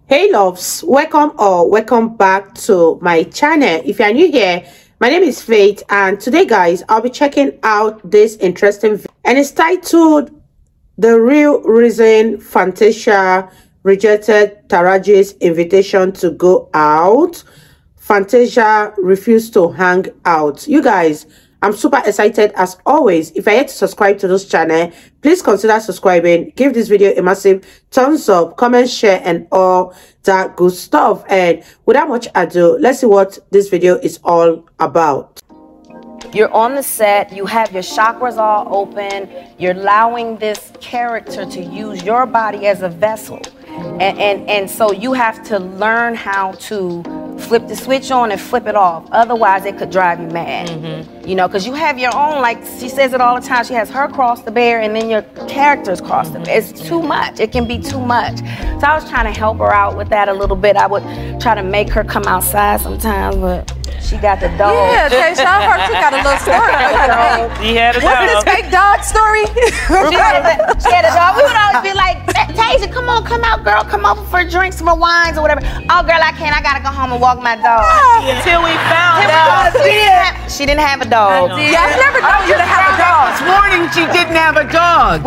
Hey loves, welcome or welcome back to my channel. If you are new here, my name is Faith, and today guys I'll be checking out this interesting video, and it's titled The Real Reason Fantasia Rejected Taraji's Invitation to Go Out. Fantasia refused to hang out. You guys, I'm super excited as always. If you're yet to subscribe to this channel, please consider subscribing. Give this video a massive thumbs up, comment, share, and all that good stuff. And without much ado, let's see what this video is all about. You're on the set, you have your chakras all open, you're allowing this character to use your body as a vessel. And so you have to learn how to flip the switch on and flip it off. Otherwise, it could drive you mad. You know, because you have your own, like she says it all the time, she has her cross to bear and then your character's cross to bear. It's too much. It can be too much. So I was trying to help her out with that a little bit. I would try to make her come outside sometimes, but she got the dog. Yeah, Taysha, I heard she got a little story. He had a dog. What's this fake dog story? She had a dog. We would always be like, Taysha, come on, come out, girl. Come over for drinks, for wines, or whatever. Oh, girl, I can't. I got to go home and walk my dog. Until we found out. She didn't have a dog. Yeah, I never know you to have a dog. This morning she didn't have a dog.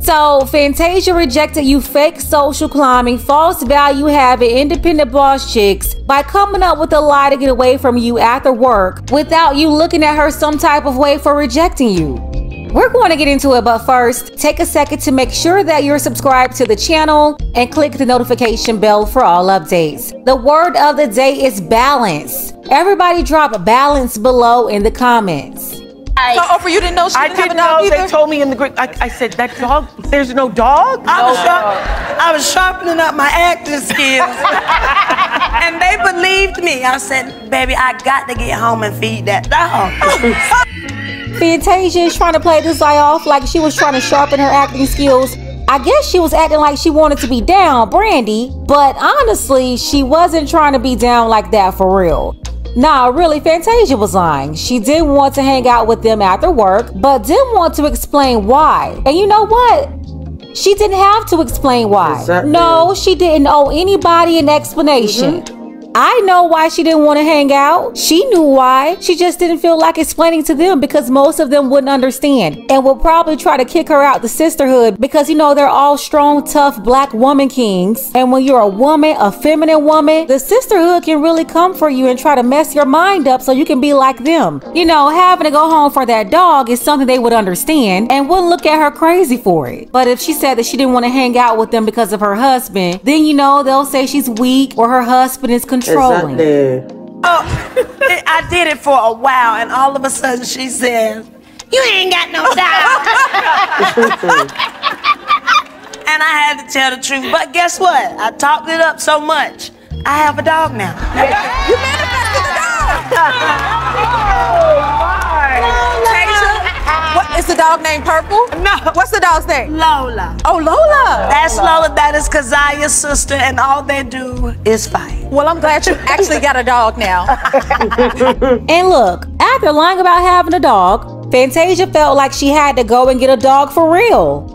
So, Fantasia rejected you fake social climbing, false value having, independent boss chicks by coming up with a lie to get away from you after work without you looking at her some type of way for rejecting you. We're going to get into it, but first, take a second to make sure that you're subscribed to the channel and click the notification bell for all updates. The word of the day is balance. Everybody drop balance below in the comments. So, Oprah, you didn't know she didn't have a dog either? They told me in the group. I said, that dog, there's no dog? I was sharpening up my acting skills. And they believed me. I said, baby, I got to get home and feed that dog. Fantasia is trying to play this guy off like she was trying to sharpen her acting skills. I guess she was acting like she wanted to be down, Brandy, but honestly, she wasn't trying to be down like that for real. Nah, really, Fantasia was lying. She did want to hang out with them after work, but didn't want to explain why. And you know what? She didn't have to explain why. Exactly. No, she didn't owe anybody an explanation. I know why she didn't want to hang out. She knew why. She just didn't feel like explaining to them because most of them wouldn't understand and would probably try to kick her out the sisterhood because, you know, they're all strong, tough black woman kings. And when you're a woman, a feminine woman, the sisterhood can really come for you and try to mess your mind up so you can be like them. You know, having to go home for that dog is something they would understand and wouldn't look at her crazy for it. But if she said that she didn't want to hang out with them because of her husband, then, you know, they'll say she's weak or her husband is controlling. Exactly. Oh, I did it for a while, and all of a sudden she says, you ain't got no dog. And I had to tell the truth. But guess what? I talked it up so much. I have a dog now. You manifested the dog. What is the dog named Purple? No. What's the dog's name? Lola. Oh, Lola. That's Lola. That is Kaziah's sister, and all they do is fight. Well, I'm glad you actually got a dog now. And look, after lying about having a dog, Fantasia felt like she had to go and get a dog for real.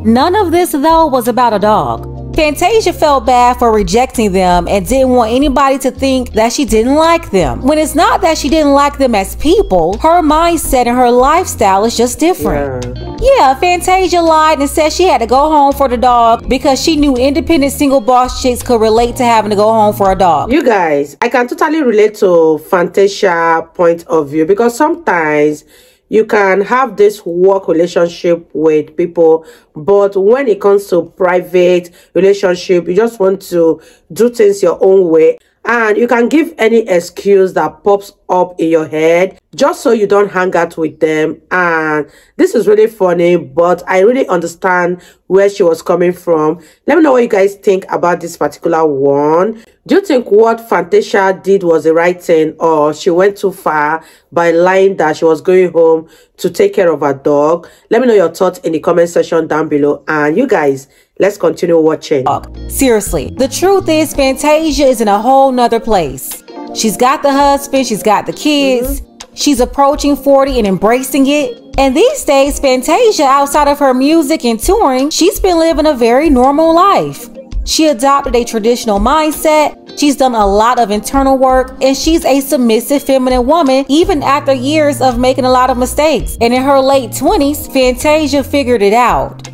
None of this, though, was about a dog. Fantasia felt bad for rejecting them and didn't want anybody to think that she didn't like them. When it's not that she didn't like them as people, her mindset and her lifestyle is just different. Yeah, Fantasia lied and said she had to go home for the dog because she knew independent single boss chicks could relate to having to go home for a dog. You guys, I can totally relate to Fantasia point of view because sometimes you can have this work relationship with people, but when it comes to private relationship, you just want to do things your own way. And you can give any excuse that pops up in your head just so you don't hang out with them. And this is really funny, but I really understand where she was coming from. Let me know what you guys think about this particular one. Do you think what Fantasia did was the right thing, or she went too far by lying that she was going home to take care of her dog? Let me know your thoughts in the comment section down below. And you guys, let's continue watching. Seriously, the truth is Fantasia is in a whole nother place. She's got the husband, she's got the kids, she's approaching 40 and embracing it. And these days, Fantasia, outside of her music and touring, she's been living a very normal life. She adopted a traditional mindset. She's done a lot of internal work, and she's a submissive feminine woman even after years of making a lot of mistakes. And in her late 20s, Fantasia figured it out.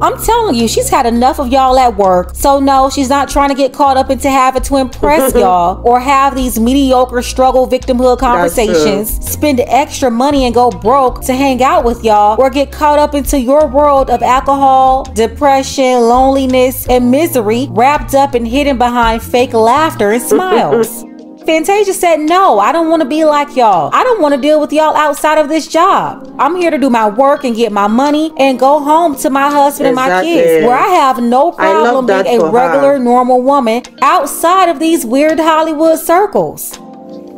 I'm telling you, she's had enough of y'all at work. So no, she's not trying to get caught up into having to impress y'all or have these mediocre struggle victimhood conversations, spend extra money and go broke to hang out with y'all, or get caught up into your world of alcohol, depression, loneliness, and misery, wrapped up and hidden behind fake laughter and smiles. Fantasia said, no, I don't want to be like y'all. I don't want to deal with y'all outside of this job. I'm here to do my work and get my money and go home to my husband and my kids, where I have no problem being a regular, normal woman outside of these weird Hollywood circles.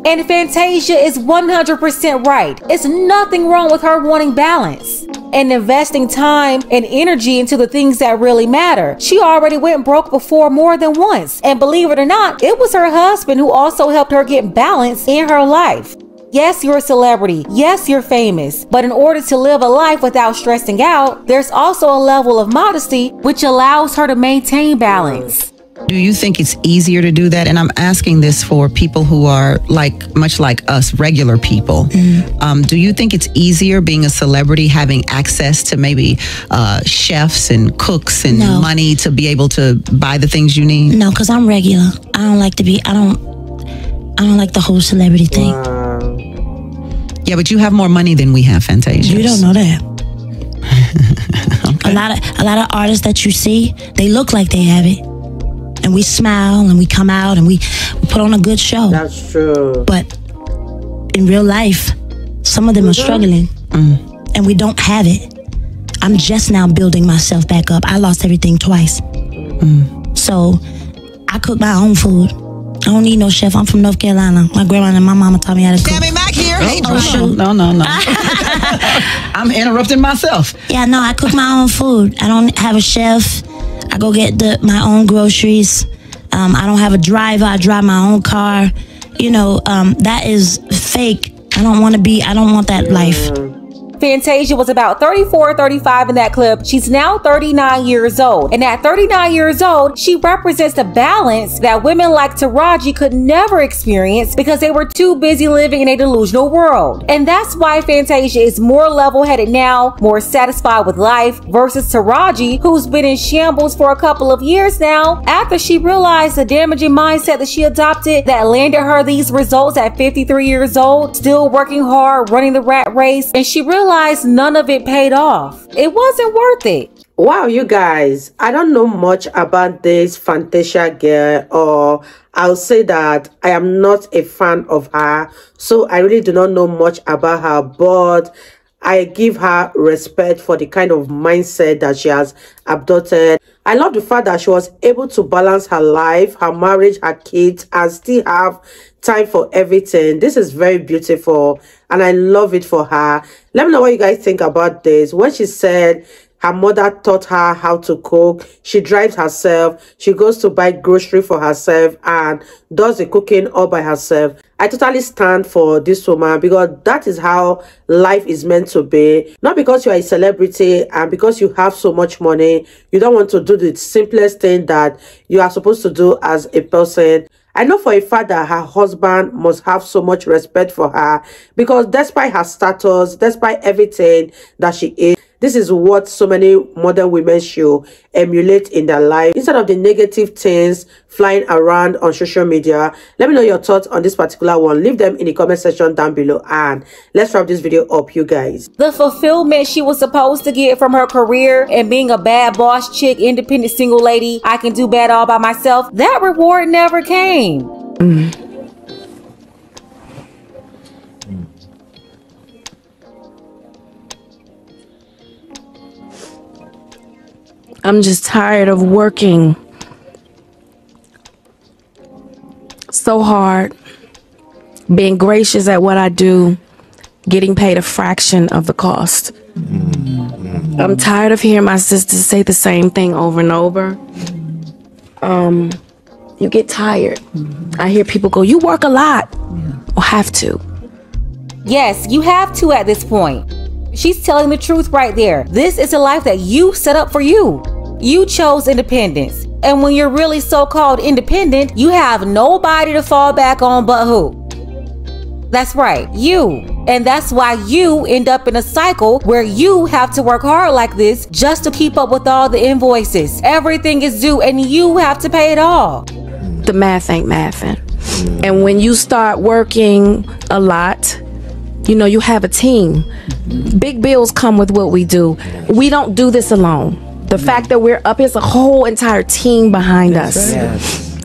And Fantasia is 100% right. It's nothing wrong with her wanting balance and investing time and energy into the things that really matter. She already went broke before more than once. And believe it or not, it was her husband who also helped her get balance in her life. Yes, you're a celebrity. Yes, you're famous. But in order to live a life without stressing out, there's also a level of modesty which allows her to maintain balance. Do you think it's easier to do that? And I'm asking this for people who are much like us, regular people. Do you think it's easier being a celebrity, having access to maybe chefs and cooks and money to be able to buy the things you need? No, because I'm regular. I don't like to be, I don't like the whole celebrity thing. Yeah, but you have more money than we have, Fantasia. You don't know that. Okay. A lot of artists that you see, they look like they have it. And we smile and we come out and we put on a good show. That's true. But in real life, some of them are struggling and we don't have it. I'm just now building myself back up. I lost everything twice. So I cook my own food. I don't need no chef. I'm from North Carolina. My grandma and my mama taught me how to cook. Sammy Mac here. No. I'm interrupting myself. Yeah, no, I cook my own food. I don't have a chef. I go get my own groceries. I don't have a driver. I drive my own car. You know, that is fake. I don't want that life. Fantasia was about 34, 35 in that clip. She's now 39 years old. And at 39 years old, she represents the balance that women like Taraji could never experience because they were too busy living in a delusional world. And that's why Fantasia is more level-headed now, more satisfied with life, versus Taraji, who's been in shambles for a couple of years now after she realized the damaging mindset that she adopted that landed her these results at 53 years old, still working hard, running the rat race, and she realized none of it paid off. It wasn't worth it. Wow, you guys, I don't know much about this Fantasia girl, or I'll say that I am not a fan of her, so I really do not know much about her, but I give her respect for the kind of mindset that she has adopted. I love the fact that she was able to balance her life, her marriage, her kids, and still have time for everything. This is very beautiful, and I love it for her. Let me know what you guys think about this. When she said her mother taught her how to cook, she drives herself, she goes to buy grocery for herself and does the cooking all by herself. I totally stand for this woman because that is how life is meant to be. Not because you are a celebrity and because you have so much money, you don't want to do the simplest thing that you are supposed to do as a person. I know for a fact that her husband must have so much respect for her because despite her status, despite everything that she is, this is what so many modern women should emulate in their life. Instead of the negative things flying around on social media, let me know your thoughts on this particular one. Leave them in the comment section down below and let's wrap this video up, you guys. The fulfillment she was supposed to get from her career and being a bad boss chick, independent single lady, I can do bad all by myself, that reward never came. I'm just tired of working so hard, being gracious at what I do, getting paid a fraction of the cost. I'm tired of hearing my sisters say the same thing over and over. You get tired. I hear people go, you work a lot. Or have to. Yes, you have to at this point. She's telling the truth right there. This is a life that you set up for you. You chose independence. And when you're really so-called independent, you have nobody to fall back on but who? That's right, you. And that's why you end up in a cycle where you have to work hard like this just to keep up with all the invoices. Everything is due and you have to pay it all. The math ain't mathing. And when you start working a lot, you know, you have a team. Big bills come with what we do. We don't do this alone. The fact that we're up, there's a whole entire team behind us.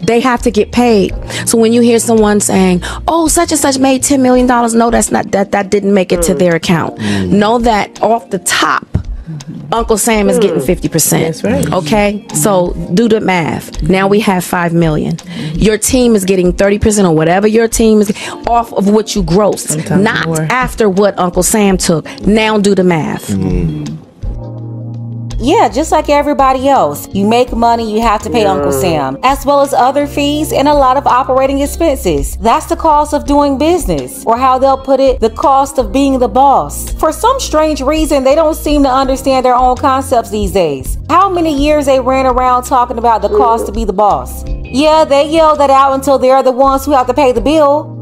They have to get paid. So when you hear someone saying, oh, such and such made $10 million, no, that's not, that didn't make it to their account. Know that off the top, Uncle Sam is getting 50%. That's right. Okay? So do the math. Now we have 5 million. Your team is getting 30% or whatever your team is off of what you grossed. Sometimes not more. after what Uncle Sam took. Now do the math. Yeah, just like everybody else. You make money, you have to pay Uncle Sam, as well as other fees and a lot of operating expenses. That's the cost of doing business, or how they'll put it, the cost of being the boss. For some strange reason, they don't seem to understand their own concepts these days. How many years they ran around talking about the cost to be the boss? Yeah, they yell that out until they're the ones who have to pay the bill.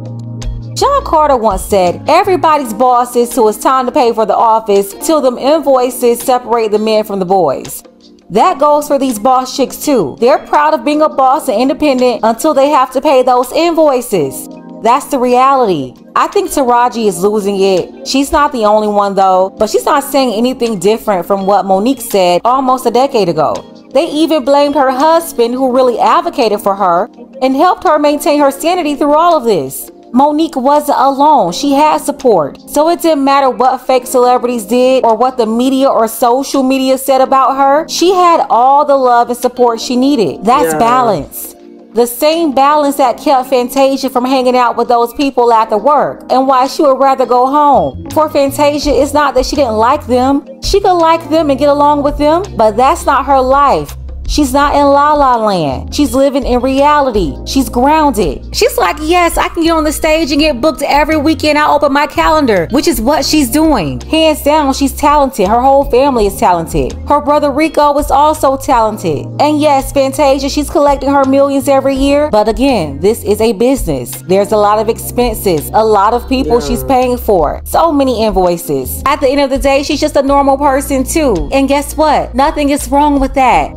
John Carter once said, everybody's boss is till it's time to pay for the office, till them invoices separate the men from the boys. That goes for these boss chicks too. They're proud of being a boss and independent until they have to pay those invoices. That's the reality. I think Taraji is losing it. She's not the only one though, but she's not saying anything different from what Monique said almost a decade ago. They even blamed her husband, who really advocated for her and helped her maintain her sanity through all of this. Monique wasn't alone. She had support. So it didn't matter what fake celebrities did or what the media or social media said about her. She had all the love and support she needed. That's balance. The same balance that kept Fantasia from hanging out with those people after work and why she would rather go home. For Fantasia, it's not that she didn't like them. She could like them and get along with them, but that's not her life. She's not in La La Land. She's living in reality. She's grounded. She's like, yes, I can get on the stage and get booked every weekend. I open my calendar, which is what she's doing. Hands down, she's talented. Her whole family is talented. Her brother Rico is also talented. And yes, Fantasia, she's collecting her millions every year. But again, this is a business. There's a lot of expenses, a lot of people she's paying for, so many invoices. At the end of the day, she's just a normal person too. And guess what? Nothing is wrong with that.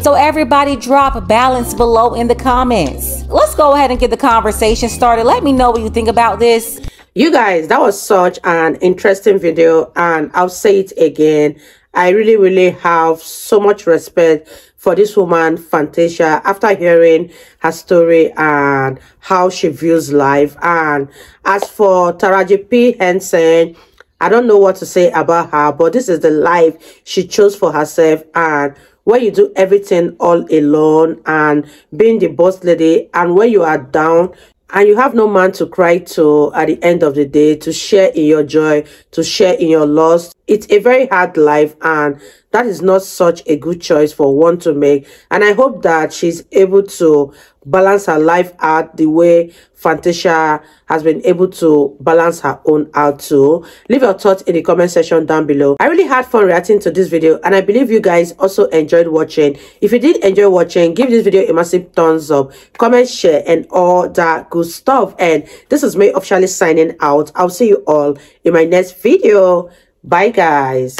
So everybody drop balance below in the comments. Let's go ahead and get the conversation started. Let me know what you think about this. You guys, that was such an interesting video, and I'll say it again. I really have so much respect for this woman, Fantasia, after hearing her story and how she views life. And as for Taraji P. Henson, I don't know what to say about her, but this is the life she chose for herself. And when you do everything all alone and being the boss lady, and when you are down and you have no man to cry to at the end of the day, to share in your joy, to share in your loss, it's a very hard life, and that is not such a good choice for one to make. And I hope that she's able to balance her life out the way Fantasia has been able to balance her own out too. Leave your thoughts in the comment section down below. I really had fun reacting to this video, and I believe you guys also enjoyed watching. If you did enjoy watching, give this video a massive thumbs up, comment, share, and all that good stuff. And this is me officially signing out. I'll see you all in my next video. Bye guys.